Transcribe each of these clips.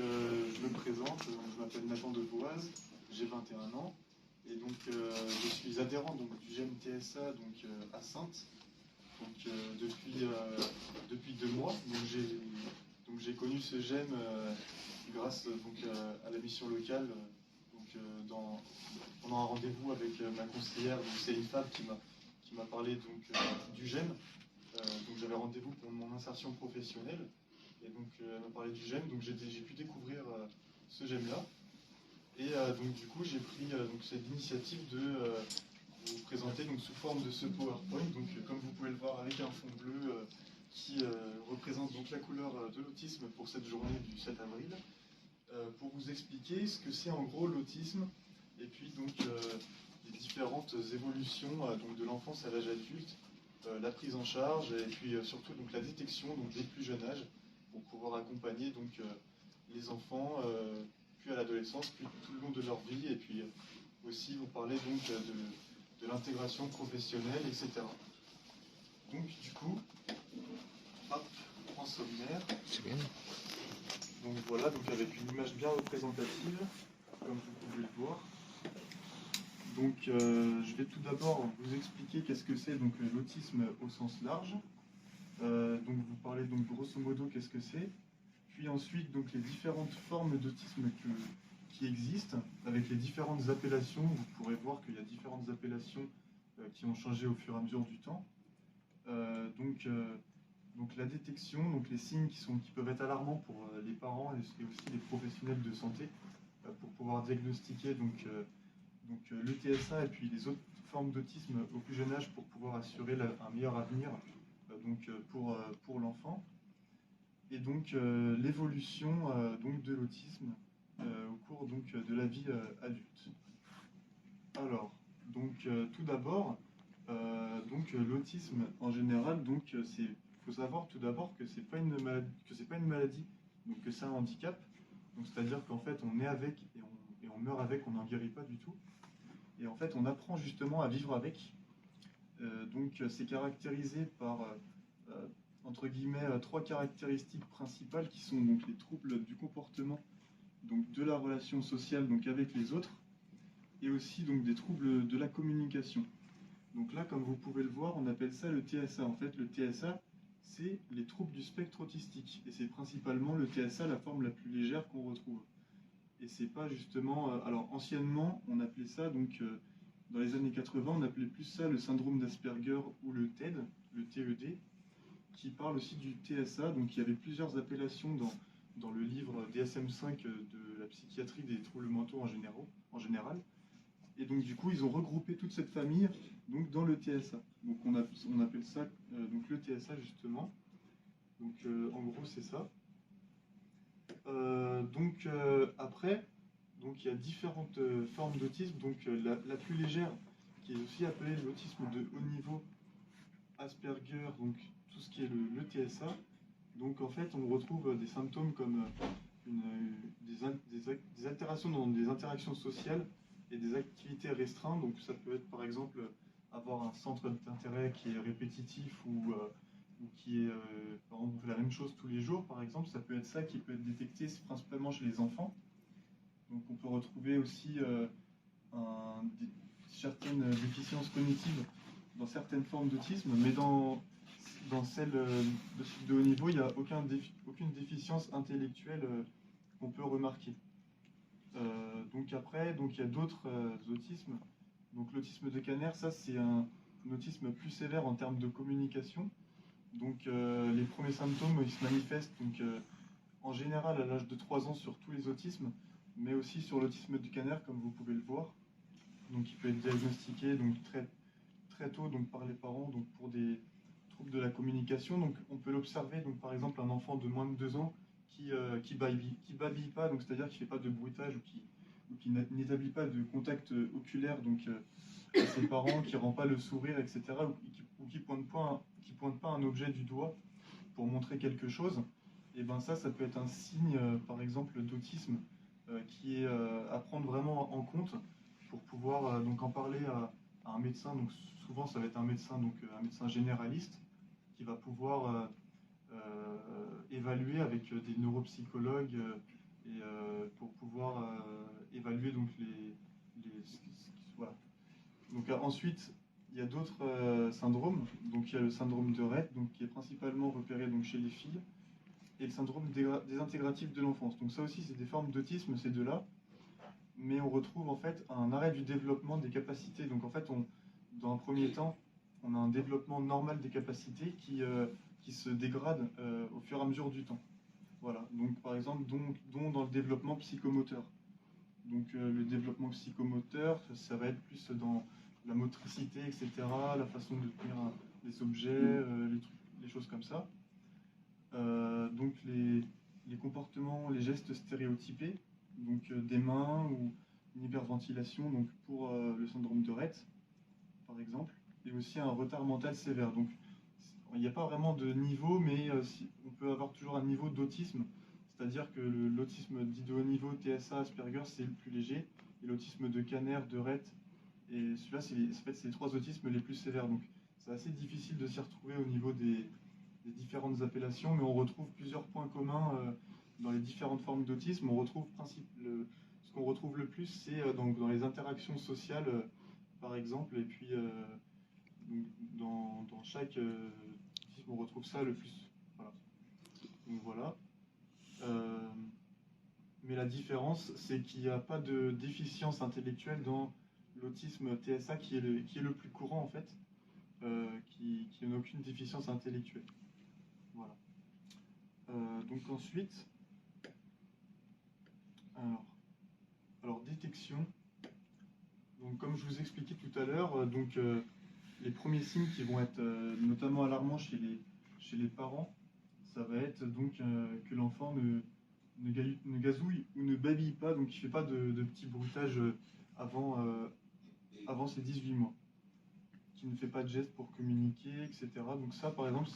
je me présente, je m'appelle Nathan Devoise, j'ai 21 ans et donc je suis adhérent donc, du GEM TSA donc, à Saintes donc, depuis 2 mois. Donc j'ai connu ce GEM grâce donc, à la mission locale donc, pendant un rendez-vous avec ma conseillère, donc c'est une femme qui m'a parlé donc, du GEM. Donc j'avais rendez-vous pour mon insertion professionnelle. Et donc, elle m'a parlé du GEM, donc j'ai pu découvrir ce GEM-là. Et donc, du coup, j'ai pris donc, cette initiative de vous présenter donc, sous forme de ce PowerPoint. Donc, comme vous pouvez le voir, avec un fond bleu qui représente donc, la couleur de l'autisme pour cette journée du 7 avril, pour vous expliquer ce que c'est en gros l'autisme, et puis donc les différentes évolutions donc, de l'enfance à l'âge adulte, la prise en charge, et puis surtout donc, la détection donc, dès le plus jeune âge, pour pouvoir accompagner donc, les enfants, puis à l'adolescence, puis tout le long de leur vie, et puis aussi vous parler donc de l'intégration professionnelle, etc. Donc du coup, hop, en sommaire. C'est bien. Donc voilà, donc avec une image bien représentative, comme vous pouvez le voir. Donc je vais tout d'abord vous expliquer qu'est-ce que c'est donc l'autisme au sens large. Donc vous parlez donc grosso modo qu'est-ce que c'est. Puis ensuite, donc, les différentes formes d'autisme qui existent, avec les différentes appellations. Vous pourrez voir qu'il y a différentes appellations qui ont changé au fur et à mesure du temps. Donc la détection, donc les signes qui peuvent être alarmants pour les parents et aussi les professionnels de santé, pour pouvoir diagnostiquer le TSA et puis les autres formes d'autisme au plus jeune âge pour pouvoir assurer un meilleur avenir pour l'enfant. Et donc l'évolution donc de l'autisme au cours donc de la vie adulte. Alors, donc tout d'abord, donc l'autisme en général, donc faut savoir tout d'abord que c'est pas une maladie, donc que c'est un handicap. Donc c'est-à-dire qu'en fait on est avec et on meurt avec, on n'en guérit pas du tout. Et en fait on apprend justement à vivre avec. Donc c'est caractérisé par entre guillemets 3 caractéristiques principales qui sont donc les troubles du comportement, donc de la relation sociale donc avec les autres, et aussi donc des troubles de la communication. Donc là, comme vous pouvez le voir, on appelle ça le TSA. En fait, le TSA, c'est les troubles du spectre autistique, et c'est principalement le TSA la forme la plus légère qu'on retrouve. Et c'est pas justement, alors anciennement, on appelait ça donc dans les années 80, on appelait plus ça le syndrome d'Asperger ou le TED, le TED, qui parle aussi du TSA. Donc il y avait plusieurs appellations dans le livre DSM-5 de la psychiatrie des troubles mentaux en général. Et donc du coup, ils ont regroupé toute cette famille donc, dans le TSA. Donc on appelle ça donc le TSA justement. Donc en gros, c'est ça. Après, donc il y a différentes formes d'autisme. Donc la plus légère, qui est aussi appelée l'autisme de haut niveau, Asperger, donc tout ce qui est le TSA. Donc en fait, on retrouve des symptômes comme des altérations dans des interactions sociales et des activités restreintes. Donc ça peut être par exemple avoir un centre d'intérêt qui est répétitif ou qui est par exemple la même chose tous les jours, par exemple. Ça peut être ça qui peut être détecté principalement chez les enfants. Donc on peut retrouver aussi certaines déficiences cognitives dans certaines formes d'autisme, mais dans celle de haut niveau, il n'y a aucune déficience intellectuelle qu'on peut remarquer. Donc après, donc il y a d'autres autismes. Donc l'autisme de Kanner, ça c'est un autisme plus sévère en termes de communication. Donc les premiers symptômes, ils se manifestent donc, en général à l'âge de 3 ans sur tous les autismes, mais aussi sur l'autisme du Kanner, comme vous pouvez le voir. Donc il peut être diagnostiqué donc, très tôt donc, par les parents donc, pour des troubles de la communication. Donc on peut l'observer, donc par exemple un enfant de moins de 2 ans qui babille pas, donc c'est-à-dire qui fait pas de bruitage ou qui n'établit pas de contact oculaire donc à ses parents, qui rend pas le sourire, etc. ou qui pointe pas un objet du doigt pour montrer quelque chose. Et ben ça peut être un signe par exemple d'autisme qui est à prendre vraiment en compte pour pouvoir donc en parler à un médecin. Donc souvent ça va être un médecin généraliste qui va pouvoir évaluer avec des neuropsychologues et évaluer donc voilà. Donc ensuite, il y a d'autres syndromes. Donc il y a le syndrome de Rett, donc qui est principalement repéré donc chez les filles, et le syndrome désintégratif de l'enfance. Donc ça aussi, c'est des formes d'autisme, ces deux-là, mais on retrouve en fait un arrêt du développement des capacités. Donc en fait, dans un premier temps, on a un développement normal des capacités qui se dégrade au fur et à mesure du temps. Voilà. Donc par exemple, dont dans le développement psychomoteur. Donc le développement psychomoteur, ça va être plus dans la motricité, etc., la façon de tenir les objets, les choses comme ça. Donc les comportements, les gestes stéréotypés, donc des mains ou une hyperventilation, donc pour le syndrome de Rett, par exemple, et aussi un retard mental sévère. Donc il n'y a pas vraiment de niveau, mais on peut avoir toujours un niveau d'autisme, c'est-à-dire que l'autisme dit de haut niveau, TSA, Asperger, c'est le plus léger, et l'autisme de Kanner, de Rett, et celui-là, c'est les trois autismes les plus sévères. Donc c'est assez difficile de s'y retrouver au niveau des différentes appellations, mais on retrouve plusieurs points communs dans les différentes formes d'autisme. Ce qu'on retrouve le plus, c'est dans les interactions sociales, par exemple, et puis dans chaque autisme, on retrouve ça le plus. Voilà. Donc voilà. Mais la différence, c'est qu'il n'y a pas de déficience intellectuelle dans l'autisme TSA qui est le plus courant en fait, qui n'a aucune déficience intellectuelle. Voilà. Donc ensuite, alors détection. Donc comme je vous expliquais tout à l'heure, les premiers signes qui vont être notamment alarmants chez les parents, ça va être donc que l'enfant ne gazouille ou ne babille pas, donc il ne fait pas de petits bruitages avant ses 18 mois, qui ne fait pas de gestes pour communiquer, etc. Donc ça, par exemple,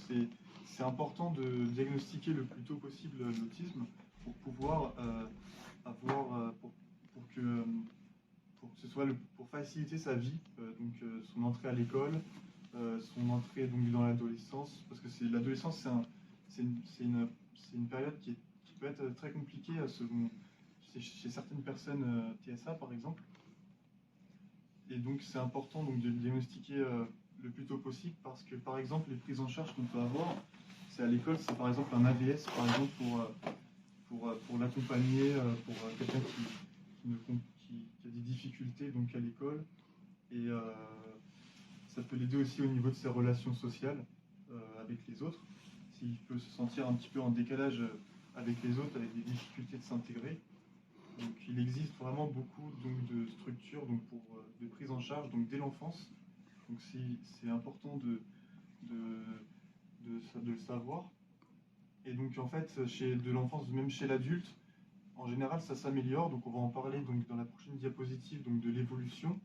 c'est important de diagnostiquer le plus tôt possible l'autisme pour pouvoir pour que ce soit pour faciliter sa vie, son entrée à l'école, son entrée donc dans l'adolescence, parce que l'adolescence, c'est une période qui peut être très compliquée chez certaines personnes TSA par exemple. Et donc c'est important donc, de le diagnostiquer le plus tôt possible parce que par exemple les prises en charge qu'on peut avoir, c'est à l'école, c'est par exemple un AVS par exemple pour l'accompagner, pour quelqu'un qui a des difficultés donc à l'école, et ça peut l'aider aussi au niveau de ses relations sociales avec les autres, s'il peut se sentir un petit peu en décalage avec les autres, avec des difficultés de s'intégrer. Donc il existe vraiment beaucoup donc, de structures donc, de prise en charge donc, dès l'enfance. Donc c'est important de le savoir. Et donc en fait, de l'enfance, même chez l'adulte, en général, ça s'améliore. Donc on va en parler donc, dans la prochaine diapositive donc, de l'évolution.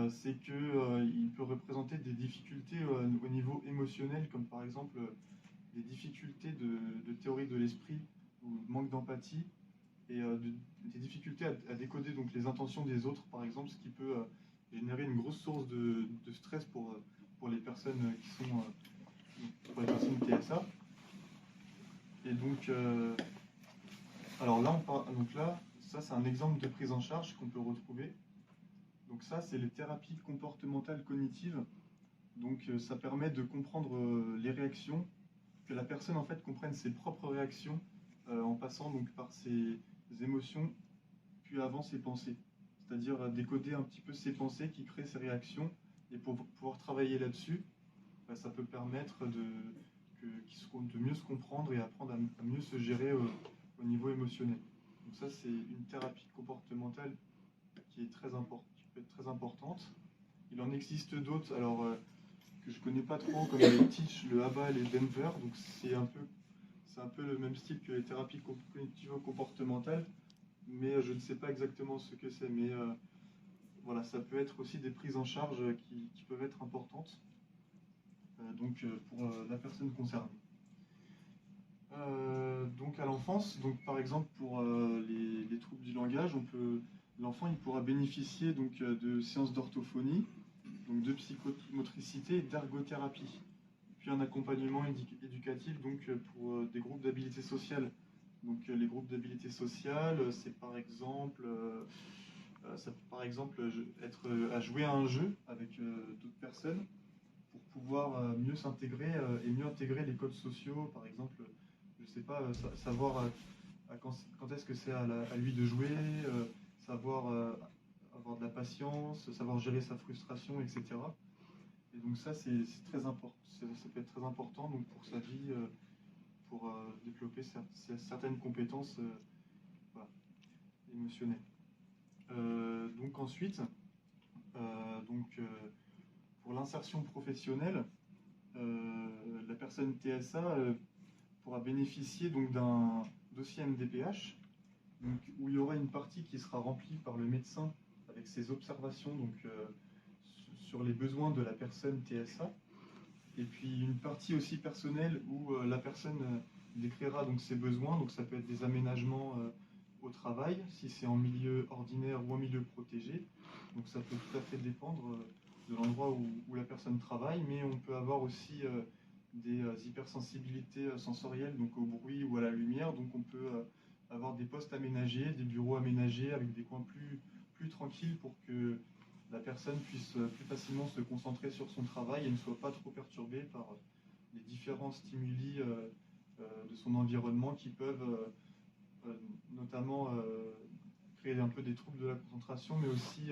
C'est qu'il peut représenter des difficultés au niveau émotionnel, comme par exemple des difficultés de théorie de l'esprit ou manque d'empathie, et des difficultés à décoder donc, les intentions des autres, par exemple, ce qui peut générer une grosse source de stress pour les personnes qui sont pour les personnes TSA. Et donc, alors là, ça c'est un exemple de prise en charge qu'on peut retrouver. Donc ça, c'est les thérapies comportementales cognitives. Donc ça permet de comprendre les réactions, que la personne en fait comprenne ses propres réactions en passant donc par ses émotions, puis avant ses pensées. C'est-à-dire décoder un petit peu ses pensées qui créent ses réactions, et pour pouvoir travailler là-dessus, ça peut permettre de mieux se comprendre et apprendre à mieux se gérer au niveau émotionnel. Donc ça, c'est une thérapie comportementale qui est qui peut être très importante. Il en existe d'autres, alors que je connais pas trop, comme le Teach, le ABA, les Denver. Donc c'est un peu le même style que les thérapies cognitivo-comportementales, mais je ne sais pas exactement ce que c'est. Mais voilà, ça peut être aussi des prises en charge qui peuvent être importantes pour la personne concernée. Donc à l'enfance, donc par exemple pour les troubles du langage, l'enfant il pourra bénéficier donc de séances d'orthophonie, donc de psychomotricité et d'ergothérapie, puis un accompagnement éducatif donc pour des groupes d'habilité sociale Donc les groupes d'habilité sociale, c'est par exemple, ça peut par exemple être à jouer à un jeu avec d'autres personnes pour pouvoir mieux s'intégrer et mieux intégrer les codes sociaux, par exemple, je sais pas, savoir quand est-ce que c'est à lui de jouer, savoir avoir de la patience, savoir gérer sa frustration, etc. Et donc ça, c'est très important. Ça peut être très important donc pour sa vie, pour développer certaines compétences voilà, émotionnelles. Donc ensuite, pour l'insertion professionnelle, la personne TSA pourra bénéficier donc d'un dossier MDPH, donc, où il y aura une partie qui sera remplie par le médecin avec ses observations donc, sur les besoins de la personne TSA, et puis une partie aussi personnelle où la personne décrira donc ses besoins, donc ça peut être des aménagements au travail, si c'est en milieu ordinaire ou en milieu protégé, donc ça peut tout à fait dépendre de l'endroit où la personne travaille, mais on peut avoir aussi des hypersensibilités sensorielles, donc au bruit ou à la lumière, donc on peut avoir des postes aménagés, des bureaux aménagés avec des coins plus tranquilles pour que la personne puisse plus facilement se concentrer sur son travail et ne soit pas trop perturbée par les différents stimuli de son environnement qui peuvent notamment créer un peu des troubles de la concentration, mais aussi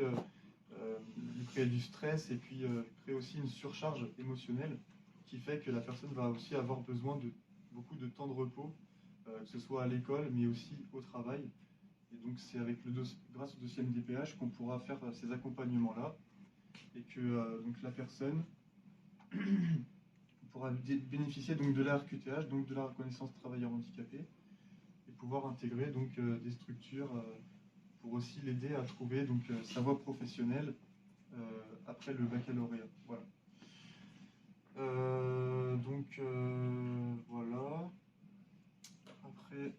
lui créer du stress et puis créer aussi une surcharge émotionnelle qui fait que la personne va aussi avoir besoin de beaucoup de temps de repos, que ce soit à l'école mais aussi au travail. Et donc c'est avec grâce au dossier MDPH qu'on pourra faire ces accompagnements-là et que donc la personne pourra bénéficier donc de la RQTH, donc de la reconnaissance travailleur handicapé, et pouvoir intégrer donc des structures pour aussi l'aider à trouver donc sa voie professionnelle après le baccalauréat. Voilà. Voilà. Après,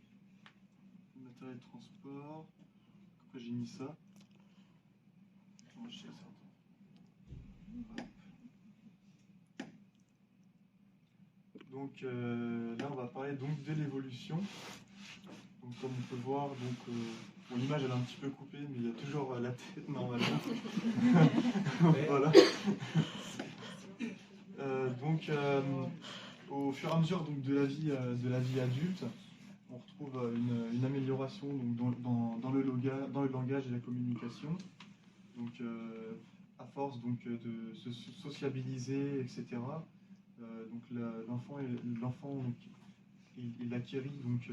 matériel de transport. Pourquoi j'ai mis ça? Non, je sais ça. Donc là, on va parler donc de l'évolution. Donc comme on peut voir, donc bon, l'image elle est un petit peu coupée, mais il y a toujours la tête normalement. Voilà. Au fur et à mesure donc, de la vie adulte, on retrouve une amélioration donc, dans le langage et la communication. Donc, à force donc, de se sociabiliser, etc. Donc l'enfant il acquérit donc,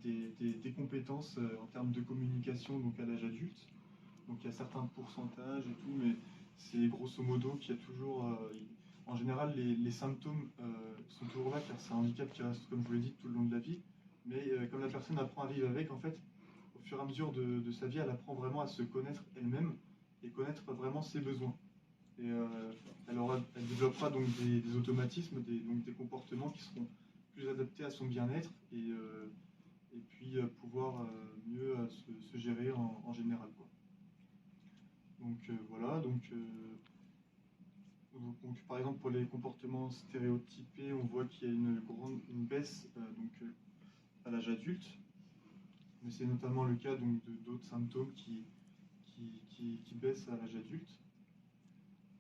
des compétences en termes de communication donc, à l'âge adulte. Donc il y a certains pourcentages et tout, mais c'est grosso modo qu'il y a toujours... en général, les symptômes sont toujours là, car c'est un handicap qui reste, comme je vous l'ai dit, tout le long de la vie. Mais comme la personne apprend à vivre avec, en fait, au fur et à mesure de sa vie, elle apprend vraiment à se connaître elle-même et connaître vraiment ses besoins. Et elle développera donc des automatismes, donc des comportements qui seront plus adaptés à son bien-être et puis pouvoir mieux se gérer en général, quoi. Donc voilà, donc par exemple pour les comportements stéréotypés, on voit qu'il y a une baisse à l'âge adulte, mais c'est notamment le cas donc d'autres symptômes qui baissent à l'âge adulte.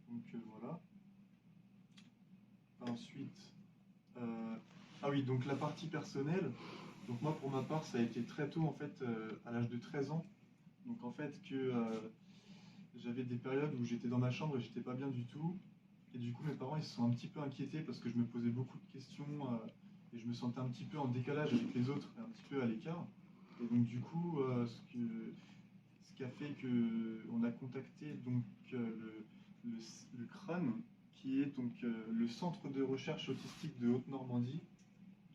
Donc voilà. Ensuite, ah oui, donc la partie personnelle. Donc moi pour ma part, ça a été très tôt en fait, à l'âge de 13 ans. Donc en fait que j'avais des périodes où j'étais dans ma chambre et j'étais pas bien du tout. Et du coup, mes parents, ils se sont un petit peu inquiétés parce que je me posais beaucoup de questions et je me sentais un petit peu en décalage avec les autres, et un petit peu à l'écart. Et donc, du coup, ce qui a fait qu'on a contacté donc, le CRAN, qui est donc le Centre de recherche autistique de Haute-Normandie,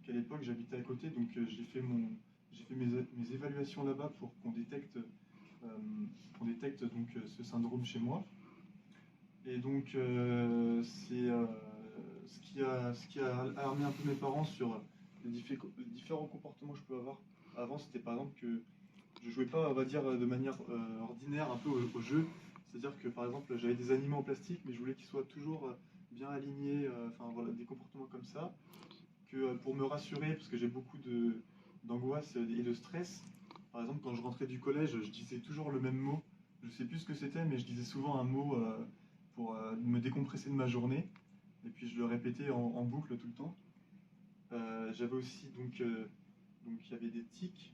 qu'à l'époque, j'habitais à côté. Donc, j'ai fait mes évaluations là-bas pour qu'on détecte, donc, ce syndrome chez moi. Et donc, c'est ce qui a alarmé un peu mes parents sur les différents comportements que je peux avoir. Avant, c'était par exemple que je jouais pas, on va dire, de manière ordinaire un peu au jeu. C'est-à-dire que, par exemple, j'avais des animaux en plastique, mais je voulais qu'ils soient toujours bien alignés, enfin voilà, des comportements comme ça. Que pour me rassurer, parce que j'ai beaucoup d'angoisse et de stress. Par exemple, quand je rentrais du collège, je disais toujours le même mot. Je sais plus ce que c'était, mais je disais souvent un mot pour me décompresser de ma journée. Et puis je le répétais en boucle tout le temps. J'avais aussi donc il y avait des tics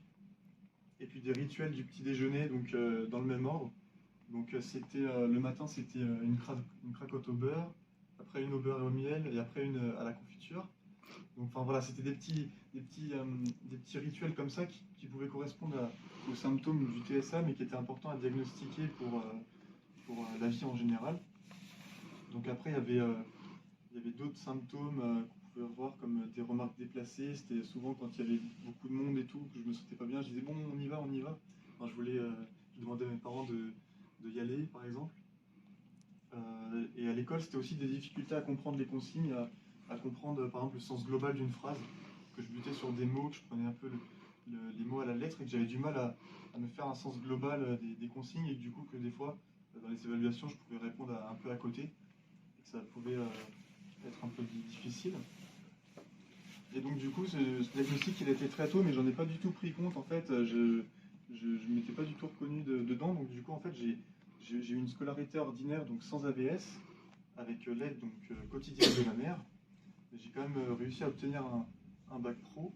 et puis des rituels du petit déjeuner donc dans le même ordre. Donc c'était le matin c'était une cracotte au beurre, après une au beurre et au miel et après une à la confiture. Donc enfin voilà, c'était des petits rituels comme ça qui pouvaient correspondre aux symptômes du TSA mais qui étaient importants à diagnostiquer pour la vie en général. Donc après il y avait d'autres symptômes qu'on pouvait avoir comme des remarques déplacées. C'était souvent quand il y avait beaucoup de monde et tout, que je me sentais pas bien. Je disais bon, on y va, on y va. Enfin, je demandais à mes parents de y aller, par exemple. Et à l'école, c'était aussi des difficultés à comprendre les consignes, à comprendre par exemple le sens global d'une phrase. Que je butais sur des mots, que je prenais un peu les mots à la lettre et que j'avais du mal à me faire un sens global des consignes et que du coup que des fois, dans les évaluations, je pouvais répondre un peu à côté et que ça pouvait être un peu difficile. Et donc du coup, ce diagnostic, il a été très tôt, mais j'en ai pas du tout pris compte. En fait, je m'étais pas du tout reconnu dedans. Donc du coup, en fait, j'ai eu une scolarité ordinaire, donc sans AVS, avec l'aide donc quotidienne de ma mère. J'ai quand même réussi à obtenir un bac pro.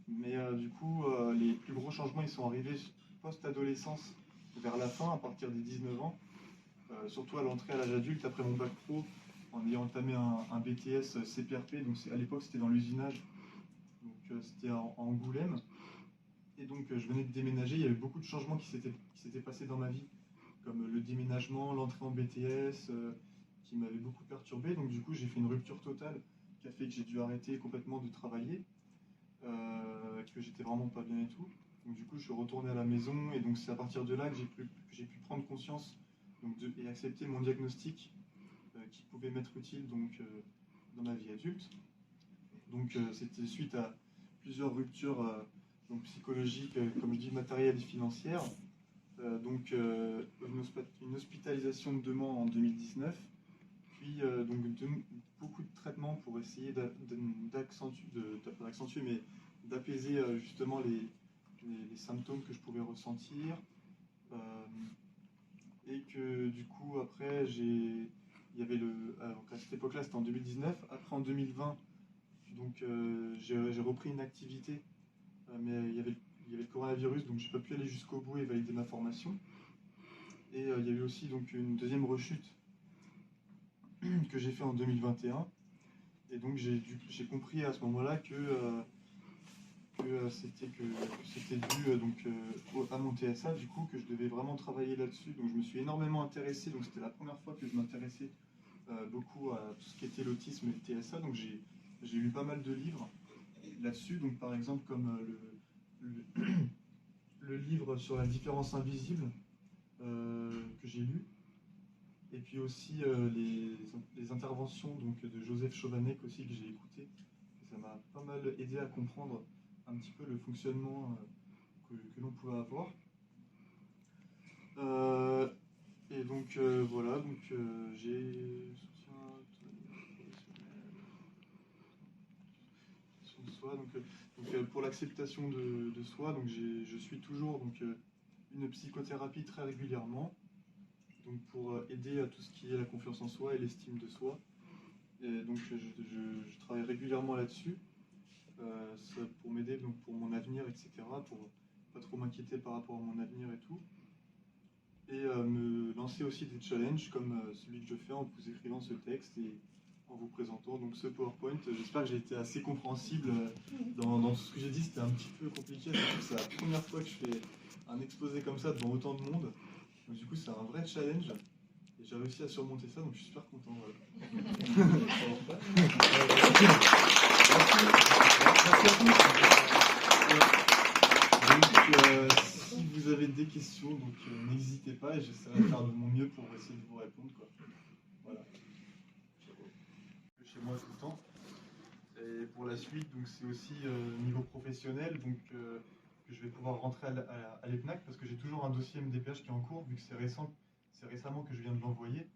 Mais du coup, les plus gros changements, ils sont arrivés post-adolescence, vers la fin, à partir des 19 ans. Surtout à l'entrée à l'âge adulte, après mon bac pro, en ayant entamé un BTS CPRP, donc à l'époque c'était dans l'usinage, donc c'était en Angoulême. Et donc je venais de déménager, il y avait beaucoup de changements qui s'étaient passés dans ma vie, comme le déménagement, l'entrée en BTS, qui m'avait beaucoup perturbé. Donc du coup j'ai fait une rupture totale qui a fait que j'ai dû arrêter complètement de travailler, que j'étais vraiment pas bien et tout. Donc du coup je suis retourné à la maison et donc c'est à partir de là que j'ai pu prendre conscience donc et accepter mon diagnostic qui pouvait m'être utile donc, dans ma vie adulte. Donc c'était suite à plusieurs ruptures donc, psychologiques, comme je dis, matérielles et financières. Donc une hospitalisation de 2 mois en 2019, puis donc beaucoup de traitements pour essayer d'accentuer, mais d'apaiser justement les symptômes que je pouvais ressentir. Et que du coup après il y avait donc à cette époque-là c'était en 2019, après en 2020 donc j'ai repris une activité mais il y avait le coronavirus donc j'ai pas pu aller jusqu'au bout et valider ma formation et il y a eu aussi donc une deuxième rechute que j'ai fait en 2021 et donc j'ai compris à ce moment-là que c'était dû à mon TSA du coup que je devais vraiment travailler là-dessus donc je me suis énormément intéressé donc c'était la première fois que je m'intéressais beaucoup à tout ce qui était l'autisme et le TSA donc j'ai lu pas mal de livres là-dessus donc par exemple comme le livre sur la différence invisible que j'ai lu et puis aussi les interventions donc de Joseph Chovanec aussi que j'ai écouté et ça m'a pas mal aidé à comprendre un petit peu le fonctionnement que l'on pouvait avoir. Et donc voilà, donc j'ai soutien de soi. Donc, pour l'acceptation de soi, donc je suis toujours donc, une psychothérapie très régulièrement, donc pour aider à tout ce qui est la confiance en soi et l'estime de soi. Et donc je travaille régulièrement là-dessus. Pour m'aider donc pour mon avenir, etc., pour pas trop m'inquiéter par rapport à mon avenir et tout. Et me lancer aussi des challenges comme celui que je fais en vous écrivant ce texte et en vous présentant donc ce PowerPoint. J'espère que j'ai été assez compréhensible dans tout ce que j'ai dit. C'était un petit peu compliqué, c'est la première fois que je fais un exposé comme ça devant autant de monde. Donc du coup c'est un vrai challenge et j'ai réussi à surmonter ça, donc je suis super content. Voilà. Si vous avez des questions, donc n'hésitez pas et j'essaierai de faire de mon mieux pour essayer de vous répondre. Quoi. Voilà. Chez moi tout le temps. Et pour la suite, donc c'est aussi niveau professionnel, donc que je vais pouvoir rentrer à l'EPNAC parce que j'ai toujours un dossier MDPH qui est en cours, vu que c'est récemment que je viens de l'envoyer.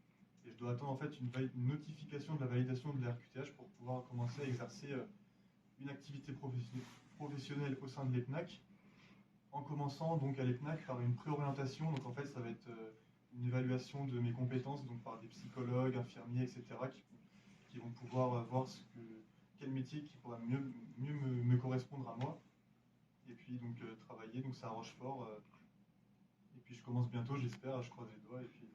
Et je dois attendre en fait une notification de la validation de la RQTH pour pouvoir commencer à exercer une activité professionnelle au sein de l'EPNAC, en commençant donc à l'EPNAC par une préorientation. Donc en fait, ça va être une évaluation de mes compétences, donc par des psychologues, infirmiers, etc., qui vont pouvoir voir quel métier qui pourra mieux me correspondre à moi. Et puis donc travailler, donc c'est à Rochefort. Et puis je commence bientôt, j'espère, je croise les doigts. Et puis,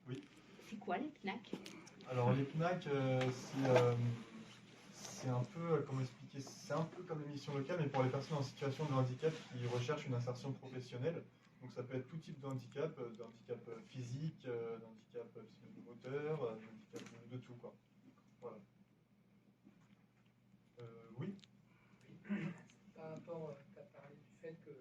oui. C'est quoi les PNAC? Alors les PNAC, c'est un peu, comment expliquer, c'est un peu comme les missions locales, mais pour les personnes en situation de handicap qui recherchent une insertion professionnelle. Donc ça peut être tout type de handicap physique, d'handicap moteur, d'handicap de tout, quoi. Voilà. Oui. Par rapport, tu as parlé du fait que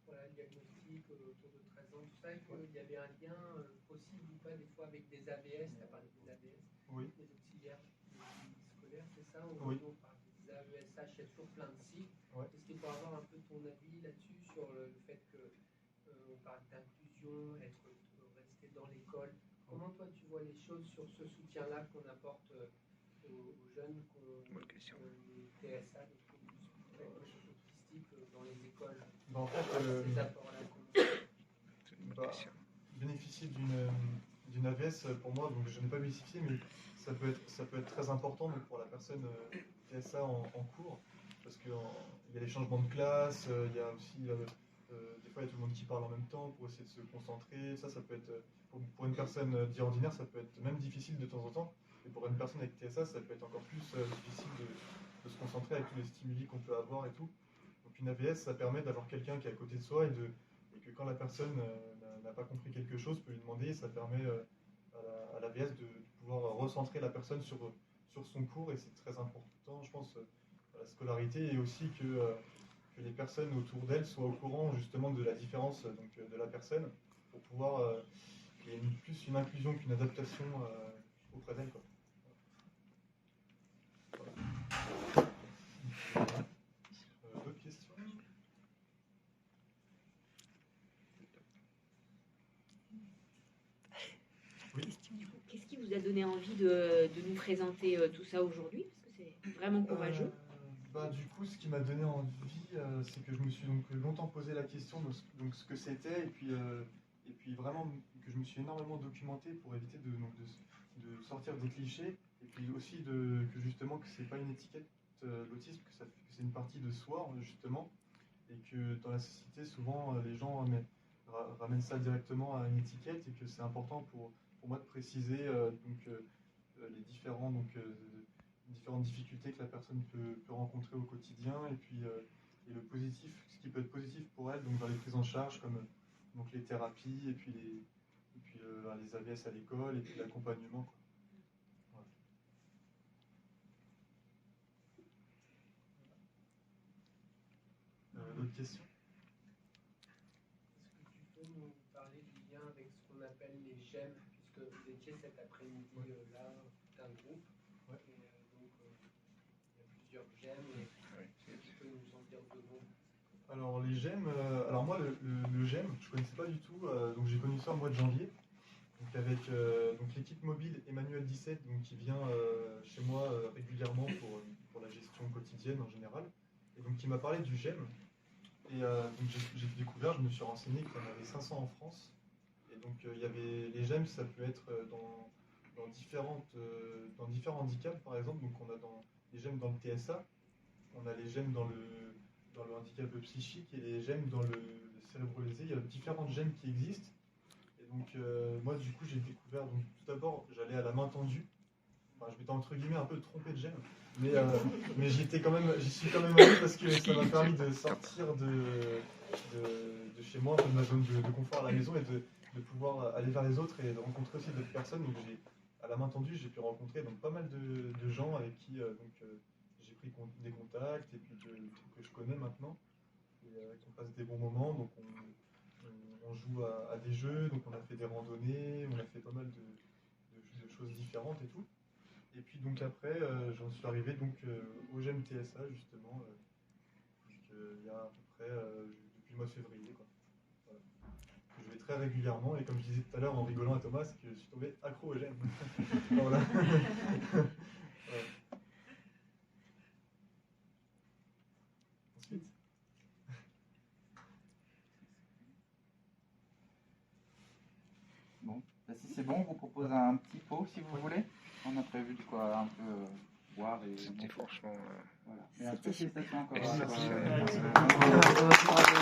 voilà, le diagnostic autour de 13 ans, tout ça, et qu'il y avait un lien possible ou pas des fois avec des AVS, tu as parlé des AVS, Oui. des auxiliaires scolaires, c'est ça? Oui. On parle des AESH, il y a toujours plein de cycles. Ouais. Est-ce qu'il faut avoir un peu ton avis là-dessus sur le fait que on parle d'inclusion, rester dans l'école? Comment toi tu vois les choses sur ce soutien-là qu'on apporte aux jeunes TSA, autistique dans les écoles? En fait, ces apports-là, bénéficier d'une AVS, pour moi, donc je n'ai pas bénéficié, mais ça peut être très important donc, pour la personne TSA en cours, parce qu'il y a les changements de classe, il y a aussi, des fois, il y a tout le monde qui parle en même temps pour essayer de se concentrer. Ça peut être, pour une personne dite ordinaire, ça peut être même difficile de temps en temps, et pour une personne avec TSA, ça peut être encore plus difficile de se concentrer avec tous les stimuli qu'on peut avoir et tout. Donc une AVS, ça permet d'avoir quelqu'un qui est à côté de soi et que quand la personne n'a pas compris quelque chose, peut lui demander, et ça permet à l'AVS de pouvoir recentrer la personne sur son cours, et c'est très important, je pense, à la scolarité, et aussi que les personnes autour d'elle soient au courant justement de la différence donc, de la personne, pour pouvoir qu'il y ait plus une inclusion qu'une adaptation auprès d'elle, quoi. D'autres questions? Oui. Qu'est-ce qui vous a donné envie de nous présenter tout ça aujourd'hui? Parce que c'est vraiment courageux. Du coup, ce qui m'a donné envie, c'est que je me suis donc longtemps posé la question de ce que c'était, et puis vraiment que je me suis énormément documenté pour éviter de sortir des clichés, et puis aussi que justement que c'est pas une étiquette, l'autisme, que c'est une partie de soi justement, et que dans la société souvent les gens ramènent ça directement à une étiquette, et que c'est important pour moi de préciser les différentes difficultés que la personne peut rencontrer au quotidien, et puis et le positif, ce qui peut être positif pour elle, donc dans les prises en charge comme donc les thérapies, et puis les AVS à l'école, et puis l'accompagnement, quoi. Voilà. D'autres questions? Est-ce que tu peux nous parler du lien avec ce qu'on appelle les GEM, puisque vous étiez cet après-midi là d'un groupe, ouais. Et donc il y a plusieurs GEM, est-ce que tu peux nous en dire deux mots? Alors les GEM, alors moi le GEM, je ne connaissais pas du tout, donc j'ai connu ça au mois de janvier, donc avec donc l'équipe mobile Emmanuel 17, donc, qui vient chez moi régulièrement pour la gestion quotidienne en général, et donc qui m'a parlé du GEM. Et donc j'ai découvert, je me suis renseigné qu'il y en avait 500 en France. Et donc il y avait les GEM, ça peut être dans différents handicaps, par exemple. Donc on a les GEM dans le TSA, on a les GEM dans le handicap psychique, et les GEM dans le cérébro-lésé. Il y a différentes GEM qui existent. Et donc moi du coup j'ai découvert, donc tout d'abord j'allais à la main tendue. Enfin, je m'étais entre guillemets un peu trompé de GEM, mais j'y suis quand même allé, parce que ça m'a permis de sortir de chez moi, un peu de ma zone de confort à la maison, et de pouvoir aller vers les autres et de rencontrer aussi d'autres personnes. Donc à la main tendue, j'ai pu rencontrer donc pas mal de gens avec qui j'ai pris des contacts, et puis que je connais maintenant, et qu'on passe des bons moments. Donc on joue à des jeux, donc on a fait des randonnées, on a fait pas mal de choses différentes et tout. Et puis donc après, j'en suis arrivé donc au GEM TSA justement, il y a à peu près depuis le mois de février, quoi. Voilà. Je vais très régulièrement, et comme je disais tout à l'heure en rigolant à Thomas, c'est que je suis tombé accro au GEM. Voilà. Ouais. Bon, bah, si c'est bon, on vous propose un petit pot si vous voulez. On a prévu de quoi un peu boire et. C'était franchement. Voilà. Et après, C'était félicitations encore. Merci. Bravo.